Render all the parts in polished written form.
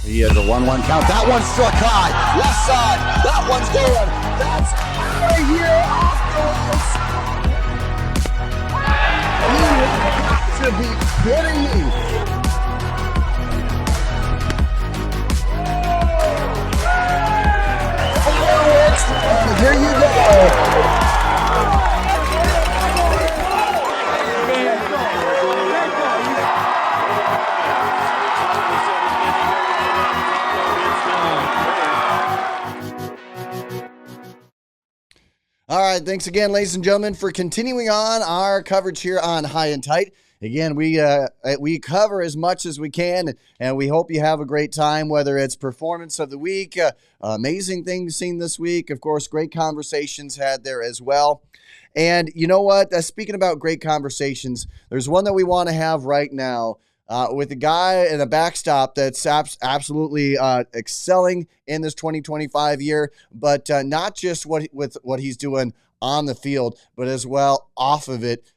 He has a 1-1 count. That one's struck high. Left side. That one's going. That's out of here off the wall. You have got to be kidding me. Oh, here you go. All right, thanks again, ladies and gentlemen, for continuing on our coverage here on High and Tight. Again, we cover as much as we can, and we hope you have a great time, whether it's performance of the week, amazing things seen this week, of course, great conversations had there as well. And you know what? Speaking about great conversations, there's one that we want to have right now with a guy in a backstop that's absolutely excelling in this 2025 year, but not just with what he's doing on the field, but as well off of it,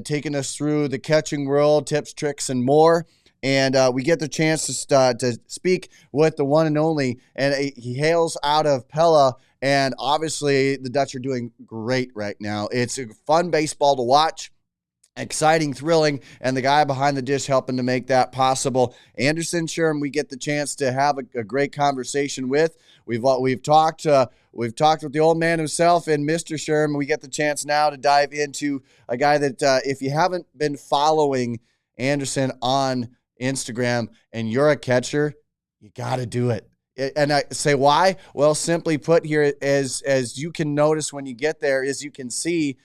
taking us through the catching world, tips, tricks, and more. And we get the chance to speak with the one and only, and he hails out of Pella, and obviously the Dutch are doing great right now. It's a fun baseball to watch. Exciting, thrilling, and the guy behind the dish helping to make that possible. Anderson Schirm, we get the chance to have a great conversation with. We've talked with the old man himself and Mr. Schirm. We get the chance now to dive into a guy that if you haven't been following Anderson on Instagram and you're a catcher, you got to do it. And I say why? Well, simply put here, as you can notice when you get there, as you can see,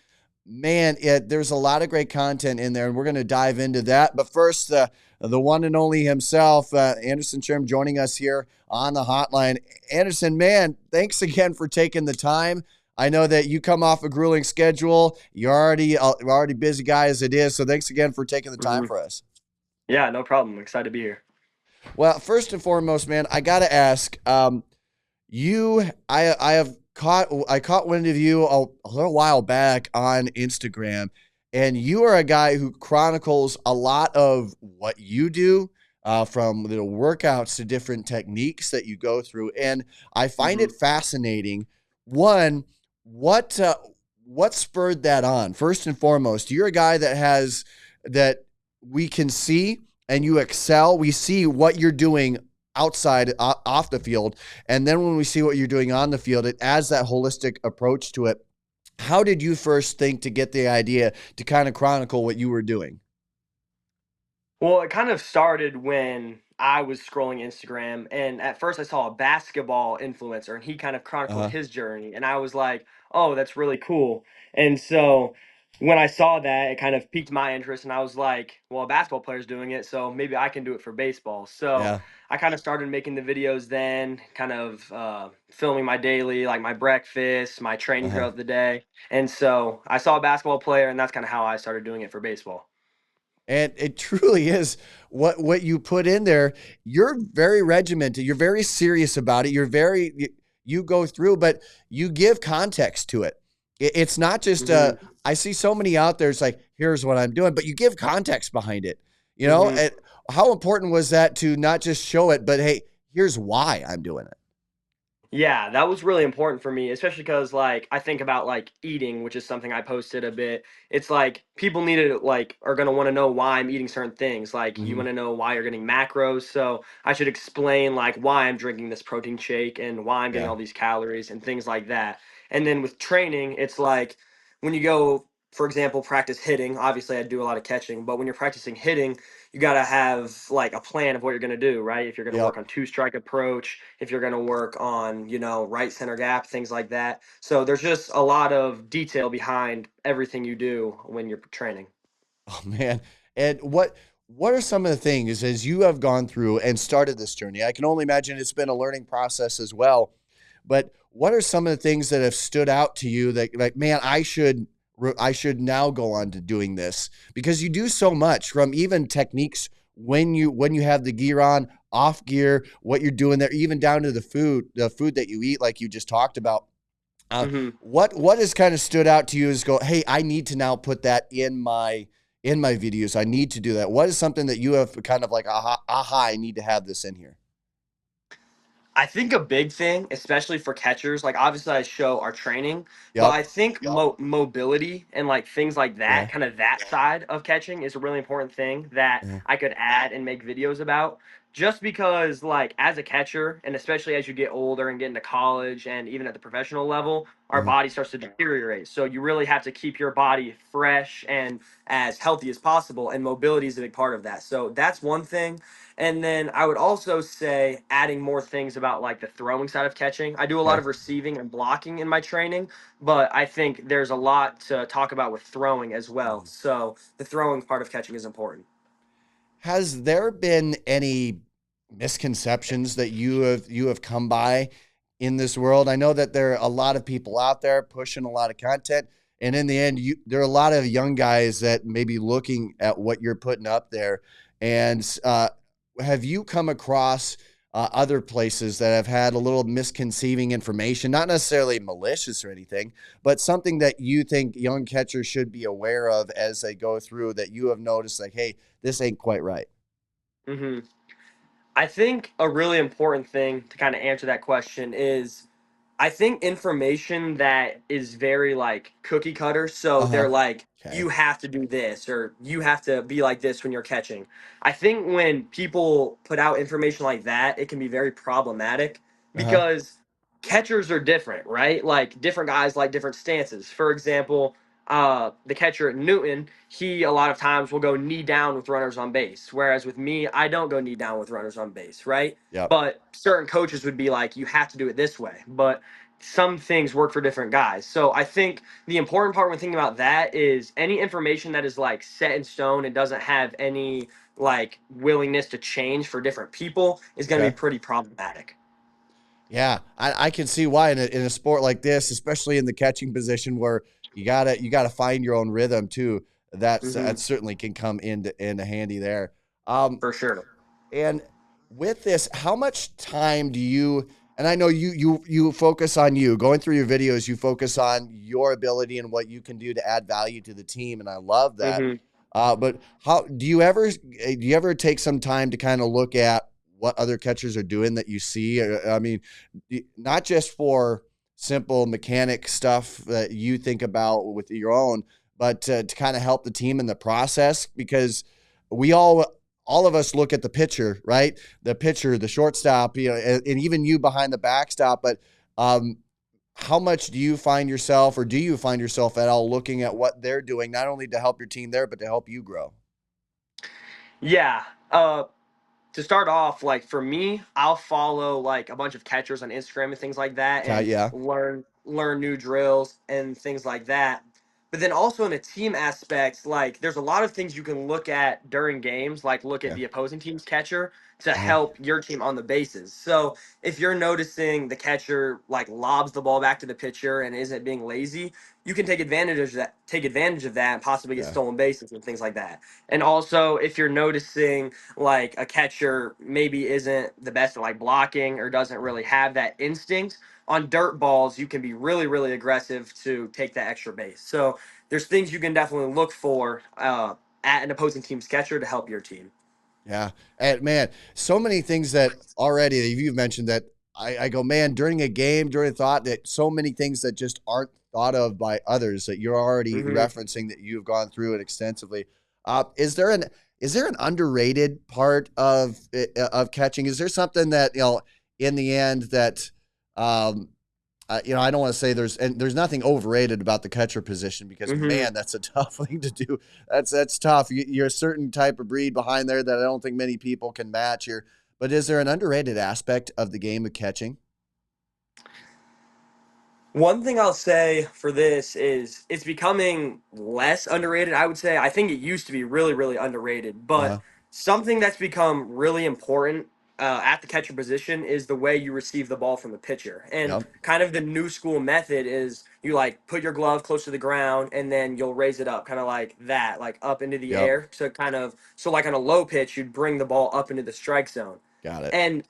man, there's a lot of great content in there, and we're going to dive into that. But first, the one and only himself, Anderson Schirm, joining us here on the hotline. Anderson, man, thanks again for taking the time. I know that you come off a grueling schedule. You're already busy guy as it is, so thanks again for taking the time for us. Yeah, no problem. I'm excited to be here. Well, first and foremost, man, I got to ask, I caught wind of you a little while back on Instagram, and you are a guy who chronicles a lot of what you do, from the workouts to different techniques that you go through. And I find it fascinating. One, what spurred that on? First and foremost, you're a guy that we can see and you excel. We see what you're doing outside, off the field. And then when we see what you're doing on the field, it adds that holistic approach to it. How did you first think to get the idea to kind of chronicle what you were doing? Well, it kind of started when I was scrolling Instagram, and at first I saw a basketball influencer, and he kind of chronicled Uh-huh. his journey, and I was like, "Oh, that's really cool." And so when I saw that, it kind of piqued my interest, and I was like, "Well, a basketball player's doing it, so maybe I can do it for baseball." So Yeah. I kind of started making the videos then, kind of filming my daily, like my breakfast, my training Uh-huh. throughout the day. And so I saw a basketball player, and that's kind of how I started doing it for baseball. And it truly is what you put in there. You're very regimented. You're very serious about it. You go through, but you give context to it. It's not just, I see so many out there. It's like, here's what I'm doing, but you give context behind it. You know, how important was that to not just show it, but hey, here's why I'm doing it. Yeah, that was really important for me, especially because like I think about like eating, which is something I posted a bit. It's like people need to like are gonna want to know why I'm eating certain things. Like you Hmm. want to know why you're getting macros, so I should explain like why I'm drinking this protein shake and why I'm getting Yeah. all these calories and things like that. And then with training, it's like when you go, for example, practice hitting. Obviously, I do a lot of catching, but when you're practicing hitting, you got to have like a plan of what you're going to do, right? If you're going to Yep. work on two strike approach, if you're going to work on, right center gap, things like that. So there's just a lot of detail behind everything you do when you're training. Oh man. And what are some of the things as you have gone through and started this journey? I can only imagine it's been a learning process as well. But what are some of the things that have stood out to you that like, man, I should now go on to doing this because you do so much from even techniques when you have the gear on, off gear, what you're doing there, even down to the food that you eat, like you just talked about. Uh, hmm what has kind of stood out to you is go, hey, I need to now put that in my videos. I need to do that. What is something that you have kind of like, aha, I need to have this in here? I think a big thing, especially for catchers, like obviously I show our training, but Yep. I think mobility and like things like Yeah. that, kind of that side of catching is a really important thing that Uh-huh. I could add and make videos about. Just because, like, as a catcher, and especially as you get older and get into college and even at the professional level, our Uh-huh. body starts to deteriorate. So you really have to keep your body fresh and as healthy as possible, and mobility is a big part of that. So that's one thing. And then I would also say adding more things about like the throwing side of catching. I do a lot Okay. of receiving and blocking in my training, but I think there's a lot to talk about with throwing as well. Mhm. So the throwing part of catching is important. Has there been any misconceptions that you have come by in this world? I know that there are a lot of people out there pushing a lot of content, and in the end, there are a lot of young guys that may be looking at what you're putting up there. And have you come across other places that have had a little misconceiving information, not necessarily malicious or anything, but something that you think young catchers should be aware of as they go through that you have noticed, like, hey, this ain't quite right? hmm I think a really important thing to kind of answer that question is I think information that is very like cookie cutter. So Uh-huh. they're like, Okay. you have to do this or you have to be like this when you're catching. I think when people put out information like that, it can be very problematic Uh-huh. because catchers are different, right? Like different guys like different stances. For example, the catcher at Newton, he a lot of times will go knee down with runners on base. Whereas with me, I don't go knee down with runners on base, right? Yep. But certain coaches would be like, you have to do it this way. But some things work for different guys. So I think the important part when thinking about that is any information that is like set in stone and doesn't have any like willingness to change for different people is going to be Okay. pretty problematic. Yeah, I can see why in a sport like this, especially in the catching position where you gotta find your own rhythm too. That hmm certainly can come into handy there. Um, For sure. And with this, how much time do you, and I know you focus on you going through your videos, you focus on your ability and what you can do to add value to the team, and I love that. hmm But how do you ever take some time to kind of look at what other catchers are doing that you see? I mean, not just for simple mechanic stuff that you think about with your own, but to kind of help the team in the process because we all of us look at the pitcher, right? The pitcher, the shortstop, and even you behind the backstop. But um, how much do you find yourself, or do you find yourself at all looking at what they're doing, not only to help your team there, but to help you grow? Yeah. To start off, like for me, I'll follow like a bunch of catchers on Instagram and things like that Okay, and yeah, learn new drills and things like that. But then also in a team aspect, like there's a lot of things you can look at during games, like look at okay, the opposing team's catcher to uh-huh, help your team on the bases. So if you're noticing the catcher like lobs the ball back to the pitcher and isn't being lazy, you can take advantage of that and possibly get okay, stolen bases and things like that. And also if you're noticing like a catcher maybe isn't the best at like blocking or doesn't really have that instinct on dirt balls, you can be really really aggressive to take that extra base. So there's things you can definitely look for at an opposing team's catcher to help your team. yeah. And man, so many things that already that you've mentioned that I go, man, during a game, during a thought that so many things that just aren't thought of by others that you're already hmm referencing that you've gone through it extensively. Is there an underrated part of catching? Is there something that in the end that um, I don't want to say there's nothing overrated about the catcher position because hmm man, that's a tough thing to do. That's tough. You're a certain type of breed behind there that I don't think many people can match here. But is there an underrated aspect of the game of catching? One thing I'll say for this is it's becoming less underrated. I would say I think it used to be really, really underrated, but Uh, something that's become really important at the catcher position is the way you receive the ball from the pitcher. And yep, kind of the new school method is you like put your glove close to the ground and then you'll raise it up, kind of like that, like up into the yep, air to kind of so like on a low pitch you'd bring the ball up into the strike zone. got it. And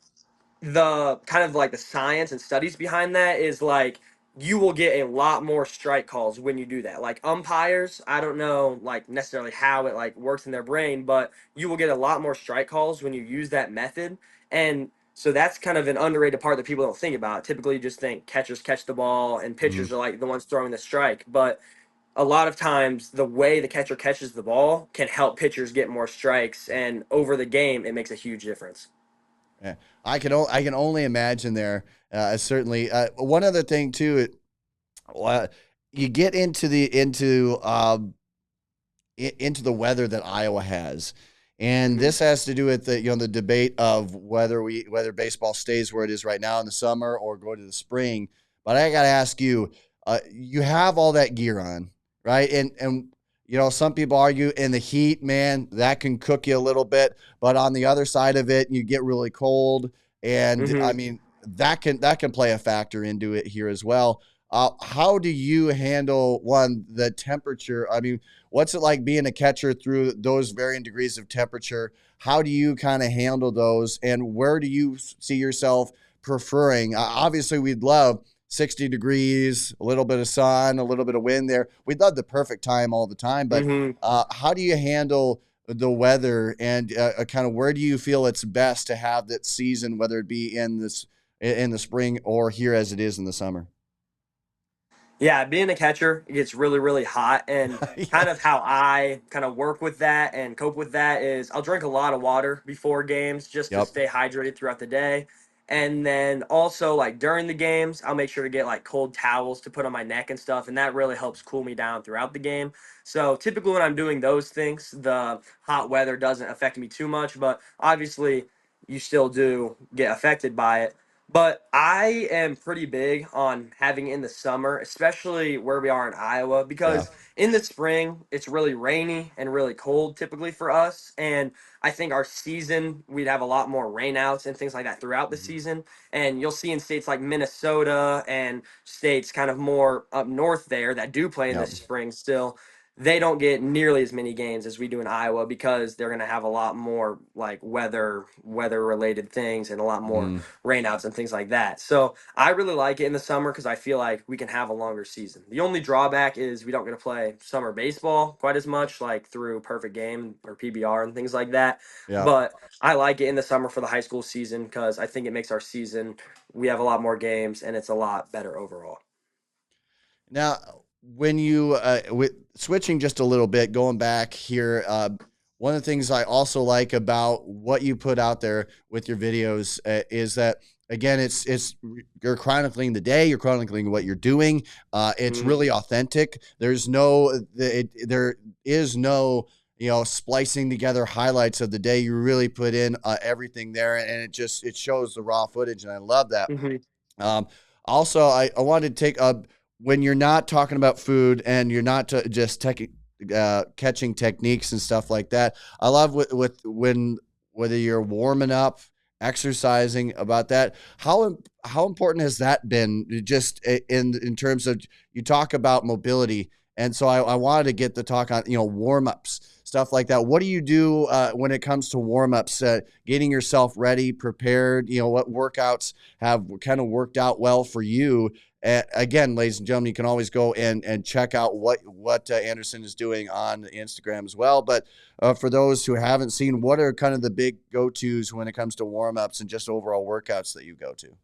the kind of like the science and studies behind that is like you will get a lot more strike calls when you do that. Like umpires, I don't know like necessarily how it like works in their brain, but you will get a lot more strike calls when you use that method. And So that's kind of an underrated part that people don't think about. Typically, you just think catchers catch the ball and Mhm. pitchers are like the ones throwing the strike. But a lot of times, the way the catcher catches the ball can help pitchers get more strikes. And over the game, it makes a huge difference. Yeah. I can only imagine there. Certainly, one other thing too. Uh, you get into the weather that Iowa has. And Hmm. this has to do with the debate of whether baseball stays where it is right now in the summer or go to the spring. But I got to ask you, you have all that gear on, right? And some people argue in the heat, man, that can cook you a little bit. But on the other side of it, you get really cold, and I Hmm. mean that can play a factor into it here as well. How do you handle the temperature? I mean, what's it like being a catcher through those varying degrees of temperature? How do you kind of handle those, and where do you see yourself preferring? Obviously, we'd love 60 degrees, a little bit of sun, a little bit of wind there. We'd love the perfect time all the time, but Hmm. how do you handle the weather, and kind of where do you feel it's best to have that season, whether it be in the spring or here as it is in the summer? Yeah, being a catcher, it gets really, really hot. And Yeah. kind of how I kind of work with that and cope with that is I'll drink a lot of water before games just to Yep. stay hydrated throughout the day. And then also, like during the games, I'll make sure to get like cold towels to put on my neck and stuff. And that really helps cool me down throughout the game. So typically, when I'm doing those things, the hot weather doesn't affect me too much. But obviously, you still do get affected by it. But I am pretty big on having in the summer, especially where we are in Iowa, Yeah. because in the spring it's really rainy and really cold typically for us. And I think our season we'd have a lot more rainouts and things like that throughout the Mhm. season. And you'll see in states like Minnesota and states kind of more up north there that do play in the Yep. spring still, they don't get nearly as many games as we do in Iowa because they're going to have a lot more like weather related things and a lot more Mm. rainouts and things like that. So I really like it in the summer because I feel like we can have a longer season. The only drawback is we don't get to play summer baseball quite as much, like through Perfect Game or PBR and things like that. Yeah. But I like it in the summer for the high school season because I think it makes our season, we have a lot more games and it's a lot better overall. Now, when you with switching just a little bit, going back here, one of the things I also like about what you put out there with your videos is that again, you're chronicling the day, you're chronicling what you're doing. It's Mhm. really authentic. There is no splicing together highlights of the day. You really put in everything there, and it shows the raw footage, and I love that. Mhm. Um, Also, I wanted to take up when you're not talking about food and you're not just catching techniques and stuff like that. I love when whether you're warming up, exercising about that. How important has that been? Just in terms of you talk about mobility, and so I wanted to get the talk on warm ups. Stuff like that. What do you do when it comes to warm ups? Getting yourself ready, prepared. What workouts have kind of worked out well for you. Again, ladies and gentlemen, you can always go and check out what Anderson is doing on Instagram as well. But for those who haven't seen, what are kind of the big go tos when it comes to warm ups and just overall workouts that you go to?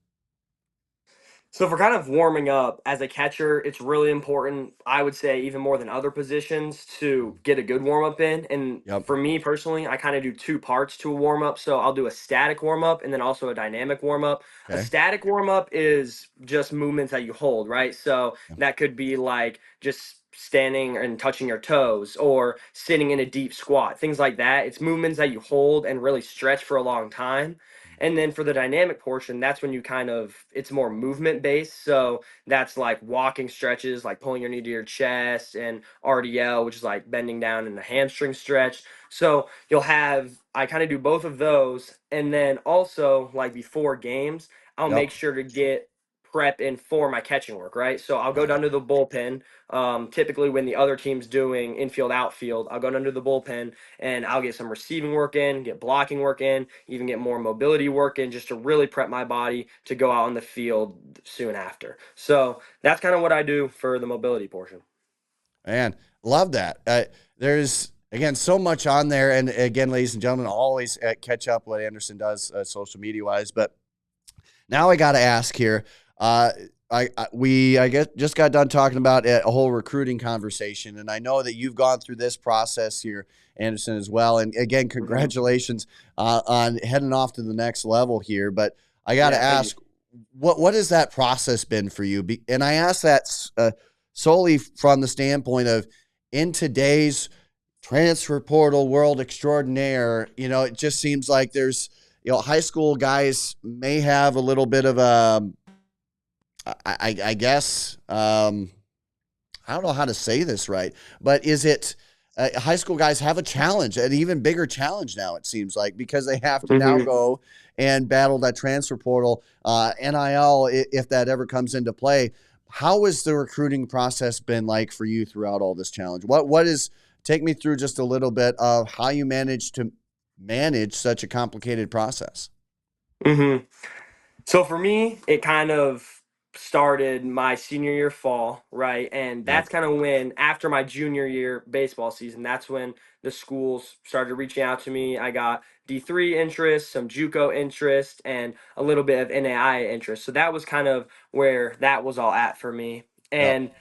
So for kind of warming up as a catcher, it's really important, I would say even more than other positions, to get a good warm up in. And Yep. for me personally, I kind of do two parts to a warm up. So I'll do a static warm up and then also a dynamic warm up. A Okay. static warm up is just movements that you hold, right? So Yeah. that could be like just standing and touching your toes or sitting in a deep squat, things like that. It's movements that you hold and really stretch for a long time. And then for the dynamic portion, that's when you kind of, it's more movement based. So that's like walking stretches, like pulling your knee to your chest, and RDL, which is like bending down in a hamstring stretch. So you'll have, I kind of do both of those. And then also, like before games, I'll Yep. make sure to get prep in for my catching work, right? So I'll go Right. down to the bullpen. Typically, when the other team's doing infield, outfield, I'll go down to the bullpen and I'll get some receiving work in, get blocking work in, even get more mobility work in just to really prep my body to go out on the field soon after. So that's kind of what I do for the mobility portion. Man, love that. There's again so much on there, and again, ladies and gentlemen, always catch up what Anderson does social media wise. But Now I got to ask here. Uh, I guess just got done talking about a whole recruiting conversation, and I know that you've gone through this process here, Anderson, as well. And again, Hmm. congratulations on heading off to the next level here. But I got to Yeah, thank you. ask, what has that process been for you? And I ask that solely from the standpoint of in today's transfer portal world extraordinaire, it just seems like there's, high school guys may have a little bit of a, I guess, I don't know how to say this right, but is it high school guys have a challenge, an even bigger challenge now, it seems like, because they have to now Hmm. go and battle that transfer portal, NIL, if that ever comes into play. How has the recruiting process been like for you throughout all this challenge? What is, take me through just a little bit of how you managed to manage such a complicated process. Hmm. So for me, it kind of started my senior year fall, right? And Yep. that's kind of when, after my junior year baseball season, that's when the schools started reaching out to me. I got D3 interest, some JUCO interest, and a little bit of NAI interest. So that was kind of where that was all at for me. Yep. And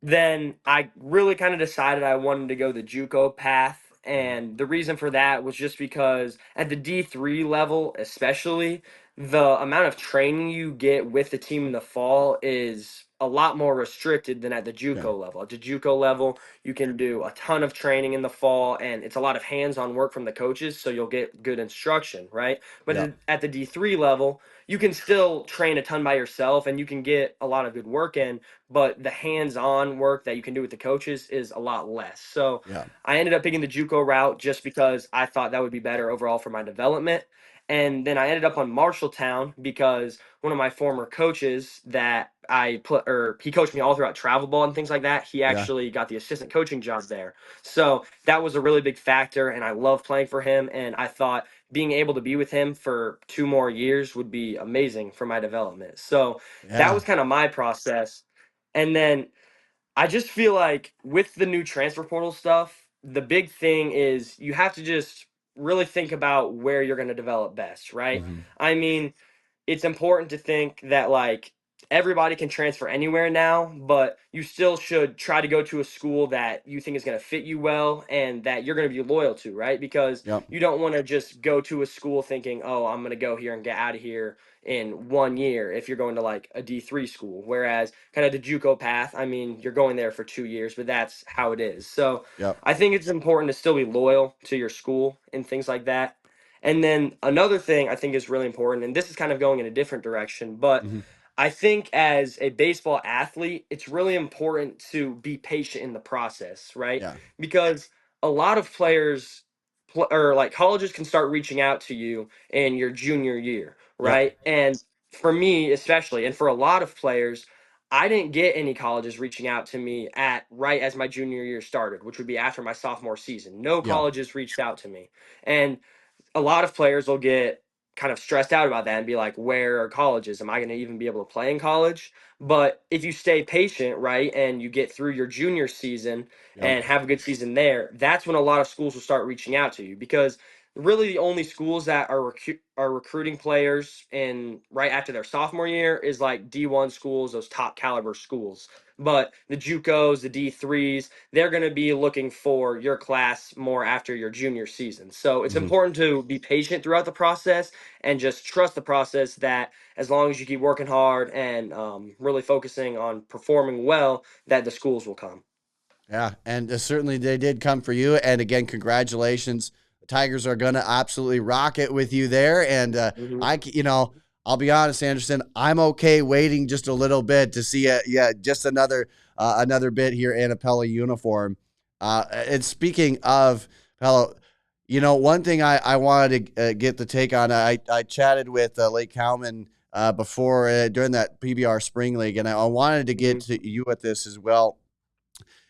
then I really kind of decided I wanted to go the JUCO path. Mhm. And the reason for that was just because at the D3 level, especially, the amount of training you get with the team in the fall is a lot more restricted than at the Yeah. JUCO level. At the JUCO level, you can do a ton of training in the fall, and it's a lot of hands-on work from the coaches, so you'll get good instruction, right? But Yep. at the D3 level, you can still train a ton by yourself, and you can get a lot of good work in, but the hands-on work that you can do with the coaches is a lot less. So Yeah. I ended up picking the JUCO route just because I thought that would be better overall for my development. And then I ended up on Marshalltown because one of my former coaches that I put, or he coached me all throughout travel ball and things like that. He Yeah. actually got the assistant coaching job there. So that was a really big factor. And I love playing for him. And I thought being able to be with him for 2 more years would be amazing for my development. So that Yeah. was kind of my process. And then I just feel like with the new transfer portal stuff, the big thing is you have to just really think about where you're going to develop best, right? Hmm. I mean, it's important to think that like everybody can transfer anywhere now, but you still should try to go to a school that you think is going to fit you well and that you're going to be loyal to, right? Because Yep. you don't want to just go to a school thinking, "Oh, I'm going to go here and get out of here in 1 year" if you're going to like a D3 school. Whereas kind of the JUCO path, I mean, you're going there for 2 years, but that's how it is. So Yep. I think it's important to still be loyal to your school and things like that. And then another thing I think is really important, and this is kind of going in a different direction, but Hmm. I think as a baseball athlete, it's really important to be patient in the process, right? Yeah. Because a lot of players or like colleges can start reaching out to you in your junior year, Yep. right? And for me, especially, and for a lot of players, I didn't get any colleges reaching out to me at right as my junior year started, which would be after my sophomore season. No Yep. colleges reached out to me. And a lot of players will get kind of stressed out about that and be like, where are colleges? Am I going to even be able to play in college? But if you stay patient, right, and you get through your junior season Yep. and have a good season there, that's when a lot of schools will start reaching out to you because really the only schools that are recruiting players in right after their sophomore year is like D1 schools, those top caliber schools. But the JUCOs, the D3s, they're going to be looking for your class more after your junior season. So it's Hmm. important to be patient throughout the process and just trust the process that as long as you keep working hard and really focusing on performing well, that the schools will come. Yeah, and certainly they did come for you. And again, congratulations. The Tigers are going to absolutely rock it with you there. And Hmm. I'll be honest, Anderson, I'm okay waiting just a little bit to see just another bit here in a Pella uniform. And speaking of Pella, one thing I wanted to get the take on. I chatted with Lake Cowman before during that PBR Spring League, and I wanted to get Hmm. to you at this as well.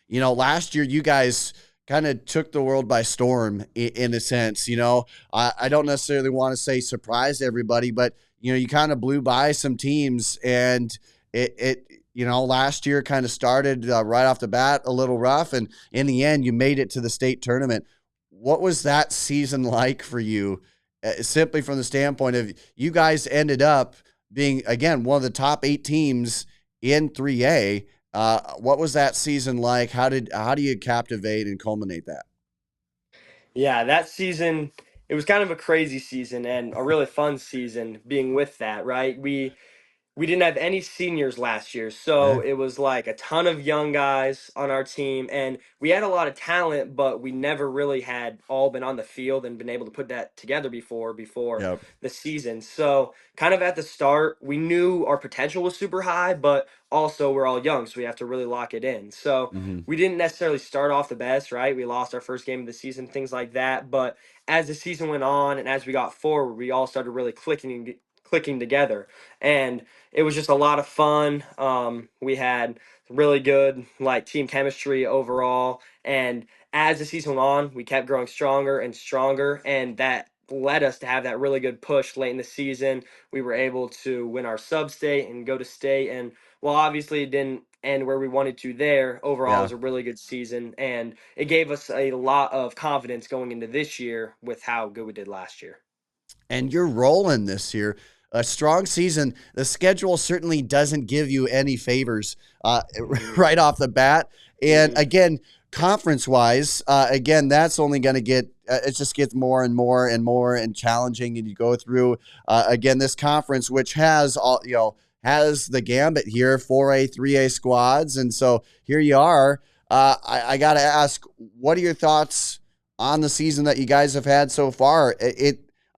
Last year you guys kind of took the world by storm in a sense. I don't necessarily want to say surprised everybody, but you kind of blew by some teams, and last year kind of started right off the bat a little rough, and in the end you made it to the state tournament. What was that season like for you? Simply from the standpoint of you guys ended up being again one of the top 8 teams in 3A. What was that season like? How do you captivate and culminate that? Yeah, that season, it was kind of a crazy season and a really fun season being with that, right? We didn't have any seniors last year, so Okay. it was like a ton of young guys on our team, and we had a lot of talent, but we never really had all been on the field and been able to put that together before Yep. the season. So kind of at the start, we knew our potential was super high, but also we're all young, so we have to really lock it in. So Hmm. we didn't necessarily start off the best, right? We lost our first game of the season, things like that, but as the season went on and as we got forward, we all started really clicking together. And it was just a lot of fun. We had really good like team chemistry overall, and as the season went on, we kept growing stronger and stronger, and that led us to have that really good push late in the season. We were able to win our sub state and go to state, and while obviously it didn't end where we wanted to there, overall it Yeah. was a really good season, and it gave us a lot of confidence going into this year with how good we did last year. And you're rolling this year. A strong season. The schedule certainly doesn't give you any favors Hmm. right off the bat. And Hmm. again, conference wise, again, that's only going to get it just gets more and more and more and challenging. And you go through again this conference, which has all has the gambit here, 4A, 3A squads, and so here you are. I got to ask, what are your thoughts on the season that you guys have had so far?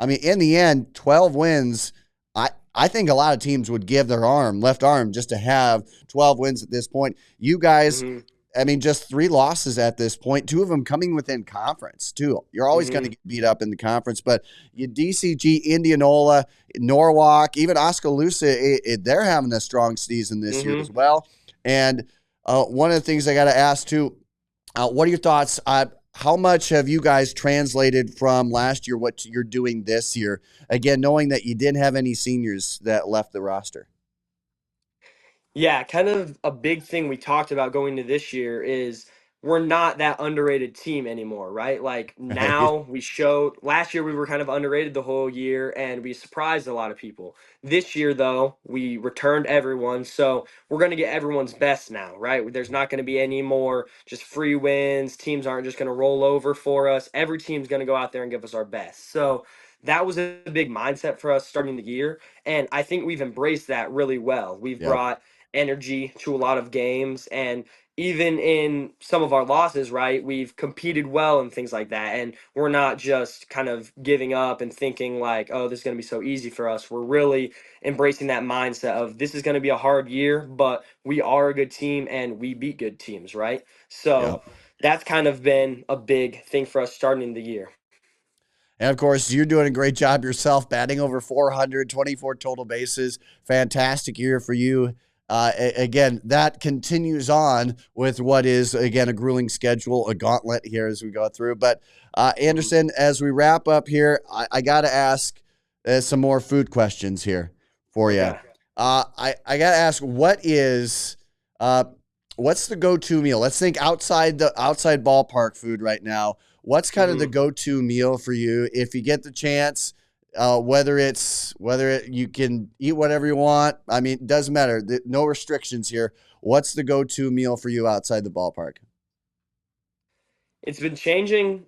I mean, in the end, 12 wins. I think a lot of teams would give their left arm, just to have 12 wins at this point. You guys, Hmm. I mean, just 3 losses at this point, 2 of them coming within conference, too. You're always going to Hmm. get beat up in the conference, but you DCG, Indianola, Norwalk, even Oskaloosa, they're having a strong season this year Hmm. as well. And one of the things I got to ask, too, what are your thoughts? How much have you guys translated from last year, what you're doing this year? Again, knowing that you didn't have any seniors that left the roster. Yeah, kind of a big thing we talked about going to this year is we're not that underrated team anymore, right? Like Right. now we showed last year we were kind of underrated the whole year and we surprised a lot of people. This year though, we returned everyone, so we're going to get everyone's best now, right? There's not going to be any more just free wins. Teams aren't just going to roll over for us. Every team's going to go out there and give us our best. So that was a big mindset for us starting the year, and I think we've embraced that really well. We've Yep. brought energy to a lot of games, and even in some of our losses, right, we've competed well and things like that, and we're not just kind of giving up and thinking like, oh, this is going to be so easy for us. We're really embracing that mindset of this is going to be a hard year, but we are a good team and we beat good teams, right? So Yep. that's kind of been a big thing for us starting the year. And of course, you're doing a great job yourself, batting over 400, 24 total bases. Fantastic year for you. Again, that continues on with what is, again, a grueling schedule, a gauntlet here as we go through. But Mhm. Anderson, as we wrap up here, I got to ask some more food questions here for you. Okay. I got to ask, uh, what's the go-to meal? Let's think outside ballpark food right now. What's kind of the Hmm. go-to meal for you if you get the chance? You can eat whatever you want. I mean, it doesn't matter. No restrictions here. What's the go-to meal for you outside the ballpark? It's been changing.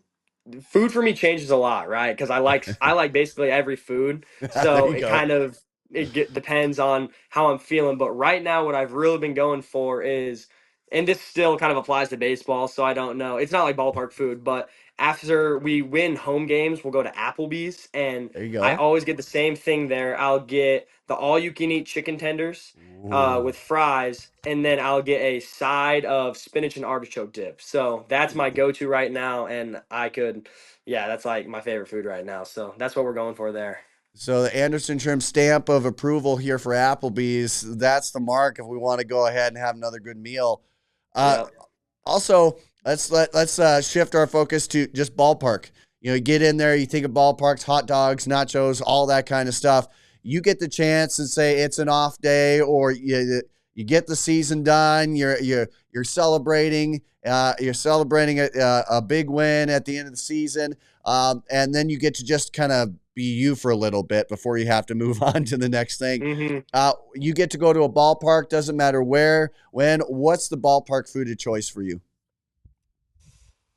Food for me changes a lot, right? Because I like basically every food, There so you it go. kind of depends on how I'm feeling. But right now, what I've really been going for is, and this still kind of applies to baseball, so I don't know. It's not like ballpark food, but after we win home games, we'll go to Applebee's, and There you I go. always get the same thing there. I'll get the all-you-can-eat chicken tenders Ooh. with fries, and then I'll get a side of spinach and artichoke dip. So that's my go-to right now, and yeah, that's like my favorite food right now. So that's what we're going for there. So the Anderson Schirm stamp of approval here for Applebee's. That's the mark if we want to go ahead and have another good meal. Uh, Yep. Also, let's shift our focus to just ballpark. You get in there, you think of ballparks, hot dogs, nachos, all that kind of stuff. You get the chance and say it's an off day, or you get the season done. You're celebrating. You're celebrating a big win at the end of the season, and then you get to just kind of be you for a little bit before you have to move on to the next thing. Hmm. You get to go to a ballpark, doesn't matter where, when. What's the ballpark food of choice for you?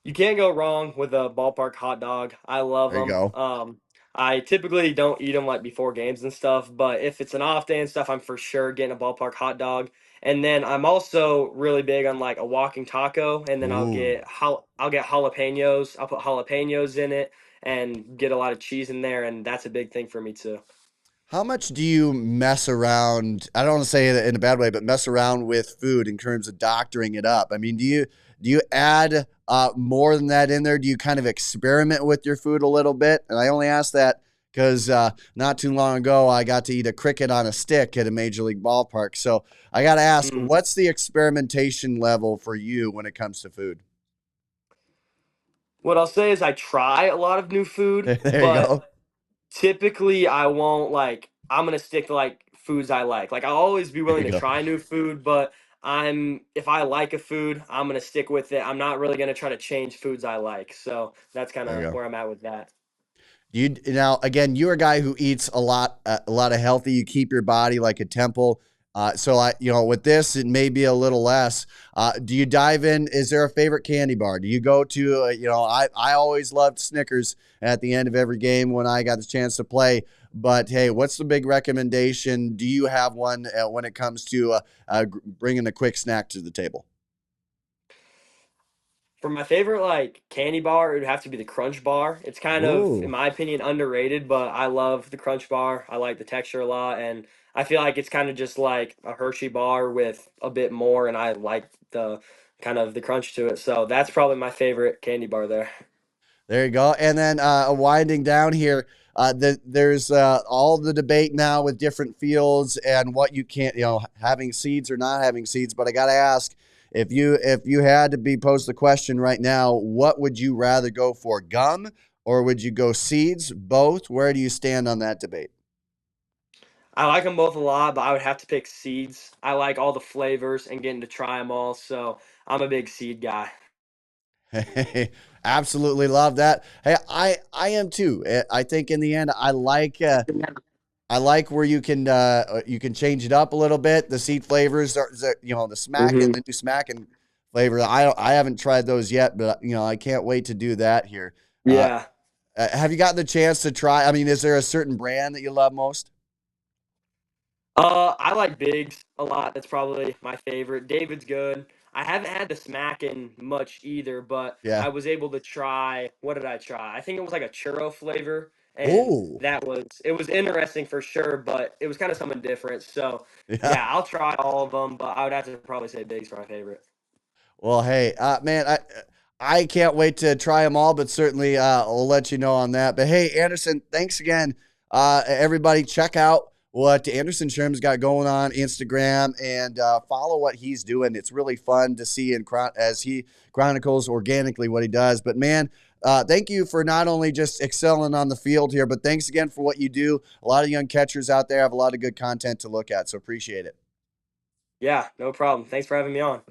You can't go wrong with a ballpark hot dog. I love There you them. go. I typically don't eat them like before games and stuff, but if it's an off day and stuff, I'm for sure getting a ballpark hot dog. And then I'm also really big on like a walking taco, and then Ooh. I'll get jalapenos. I'll put jalapenos in it and get a lot of cheese in there, and that's a big thing for me too. How much do you mess around? I don't want to say it in a bad way, but mess around with food in terms of doctoring it up. I mean, do you add more than that in there? Do you kind of experiment with your food a little bit? And I only ask that because not too long ago I got to eat a cricket on a stick at a major league ballpark. So I got to ask, Mm. what's the experimentation level for you when it comes to food? What I'll say is I try a lot of new food, There you but go. typically I won't like I'm gonna stick to like foods I like. Like I'll always be There willing you to go. try new food, but I'm if I like a food, I'm gonna stick with it. I'm not really gonna try to change foods I like. So that's kind There you of go. where I'm at with that. You now again, you're a guy who eats a lot of healthy. You keep your body like a temple. So with this, it may be a little less. Do you dive in? Is there a favorite candy bar? Do you go to? I always loved Snickers at the end of every game when I got the chance to play. But hey, what's the big recommendation? Do you have one when it comes to bringing a quick snack to the table? For my favorite like candy bar, it would have to be the Crunch Bar. It's kind of, in Ooh. my opinion, underrated, but I love the Crunch Bar. I like the texture a lot, and I feel like it's kind of just like a Hershey bar with a bit more, and I like the kind of the crunch to it. So that's probably my favorite candy bar there. There you go. And then winding down here, there's all the debate now with different fields and what you can't, having seeds or not having seeds. But I got to ask, if you had to be posed the question right now, what would you rather go for, gum or would you go seeds? Both. Where do you stand on that debate? I like them both a lot, but I would have to pick seeds. I like all the flavors and getting to try them all, so I'm a big seed guy. Hey, absolutely love that. Hey, I am too. I think in the end, I like where you can change it up a little bit. The seed flavors are the smack and Hmm. the new smack and flavor. I haven't tried those yet, but I can't wait to do that here. Uh, Yeah. have you gotten the chance to try? I mean, is there a certain brand that you love most? I like Bigs a lot. That's probably my favorite. David's good. I haven't had the Smackin' much either, but Yeah. I was able to try. What did I try? I think it was like a churro flavor, and Oh, it was interesting for sure, but it was kind of something different. So yeah. yeah, I'll try all of them, but I would have to probably say Bigs for my favorite. Well, hey, man, I can't wait to try them all, but certainly I'll let you know on that. But hey, Anderson, thanks again. Everybody, check out what Anderson Schirm's got going on Instagram and follow what he's doing. It's really fun to see as he chronicles organically what he does. But man, thank you for not only just excelling on the field here, but thanks again for what you do. A lot of young catchers out there have a lot of good content to look at, so appreciate it. Yeah, no problem. Thanks for having me on.